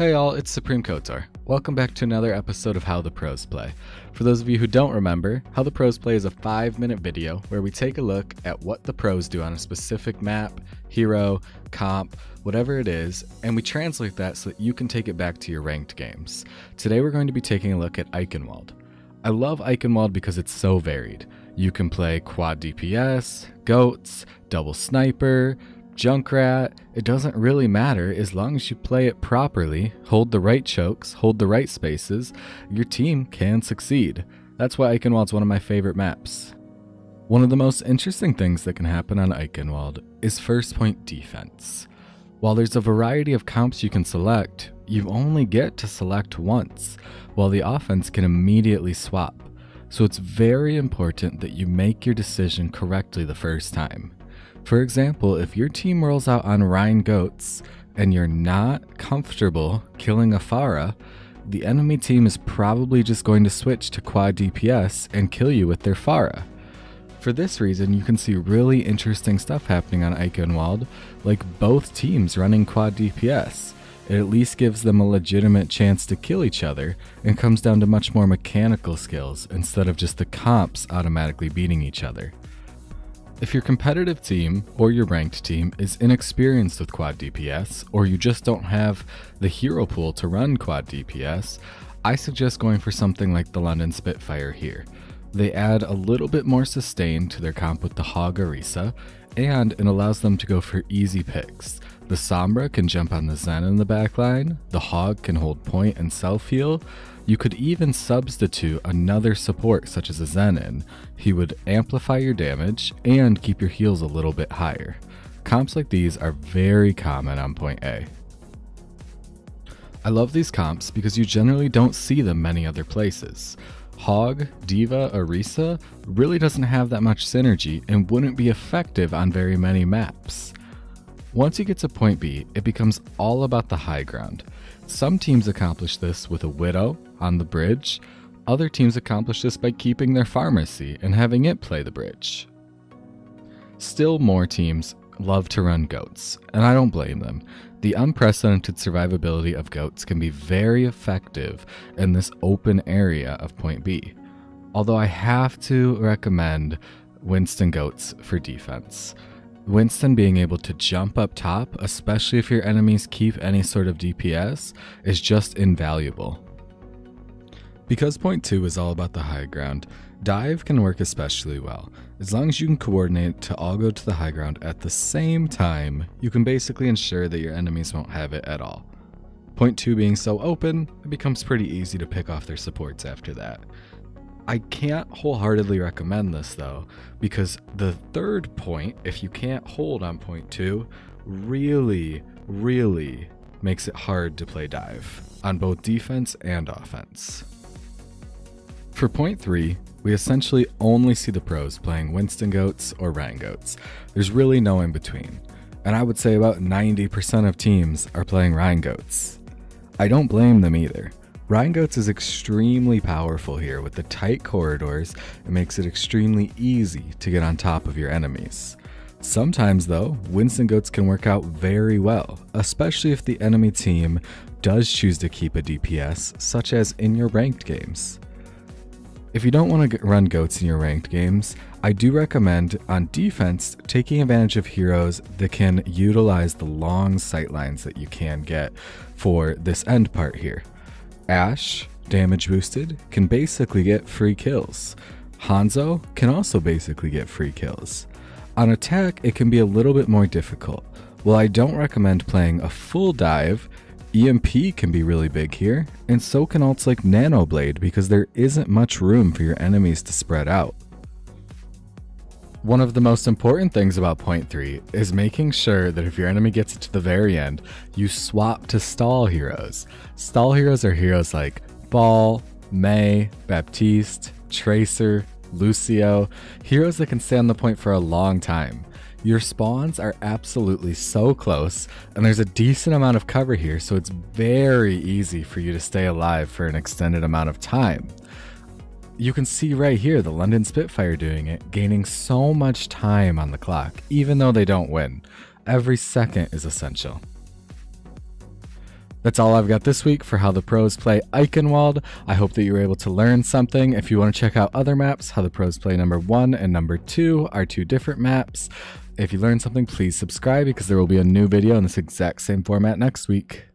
Hey all, it's SupremeKotor. Welcome back to another episode of How the Pros Play. For those of you who don't remember, How the Pros Play is a 5-minute video where we take a look at what the pros do on a specific map, hero, comp, whatever it is, and we translate that so that you can take it back to your ranked games. Today we're going to be taking a look at Eichenwalde. I love Eichenwalde because it's so varied. You can play quad DPS, goats, double sniper, Junkrat. It doesn't really matter as long as you play it properly, hold the right chokes, hold the right spaces, your team can succeed. That's why Eichenwalde's one of my favorite maps. One of the most interesting things that can happen on Eichenwalde is first point defense. While there's a variety of comps you can select, you only get to select once, while the offense can immediately swap. So it's very important that you make your decision correctly the first time. For example, if your team rolls out on Rhine Goats and you're not comfortable killing a Pharah, the enemy team is probably just going to switch to quad DPS and kill you with their Pharah. For this reason, you can see really interesting stuff happening on Eichenwalde, like both teams running quad DPS. It at least gives them a legitimate chance to kill each other and comes down to much more mechanical skills instead of just the comps automatically beating each other. If your competitive team or your ranked team is inexperienced with quad DPS, or you just don't have the hero pool to run quad DPS, I suggest going for something like the London Spitfire here. They add a little bit more sustain to their comp with the Hog Orisa, and it allows them to go for easy picks. The Sombra can jump on the Zen in the backline, the Hog can hold point and self-heal. You could even substitute another support such as a Zen in. He would amplify your damage and keep your heals a little bit higher. Comps like these are very common on point A. I love these comps because you generally don't see them many other places. Hog, Diva, Orisa really doesn't have that much synergy and wouldn't be effective on very many maps. Once you get to point B, it becomes all about the high ground. Some teams accomplish this with a Widow on the bridge. Other teams accomplish this by keeping their pharmacy and having it play the bridge. Still more teams love to run goats, and I don't blame them. The unprecedented survivability of goats can be very effective in this open area of point B. Although I have to recommend Winston goats for defense. Winston being able to jump up top, especially if your enemies keep any sort of DPS, is just invaluable. Because point 2 is all about the high ground, dive can work especially well. As long as you can coordinate to all go to the high ground at the same time, you can basically ensure that your enemies won't have it at all. Point 2 being so open, it becomes pretty easy to pick off their supports after that. I can't wholeheartedly recommend this though, because the third point, if you can't hold on point 2, really makes it hard to play dive on both defense and offense. For point 3, we essentially only see the pros playing Winston Goats or Rhine Goats. There's really no in between, and I would say about 90% of teams are playing Rhine Goats. I don't blame them either. Rhine Goats is extremely powerful here. With the tight corridors, it makes it extremely easy to get on top of your enemies. Sometimes though, Winston Goats can work out very well, especially if the enemy team does choose to keep a DPS, such as in your ranked games. If you don't want to run goats in your ranked games, I do recommend on defense taking advantage of heroes that can utilize the long sightlines that you can get for this end part here. Ashe, damage boosted, can basically get free kills. Hanzo can also basically get free kills. On attack, it can be a little bit more difficult. While I don't recommend playing a full dive, EMP can be really big here, and so can ults like Nanoblade because there isn't much room for your enemies to spread out. One of the most important things about point 3 is making sure that if your enemy gets it to the very end, you swap to stall heroes. Stall heroes are heroes like Ball, Mei, Baptiste, Tracer, Lucio, heroes that can stay on the point for a long time. Your spawns are absolutely so close, and there's a decent amount of cover here, so it's very easy for you to stay alive for an extended amount of time. You can see right here the London Spitfire doing it, gaining so much time on the clock, even though they don't win. Every second is essential. That's all I've got this week for how the pros play Eichenwalde. I hope that you were able to learn something. If you want to check out other maps, how the pros play number 1 and number 2 are 2 different maps. If you learned something, please subscribe because there will be a new video in this exact same format next week.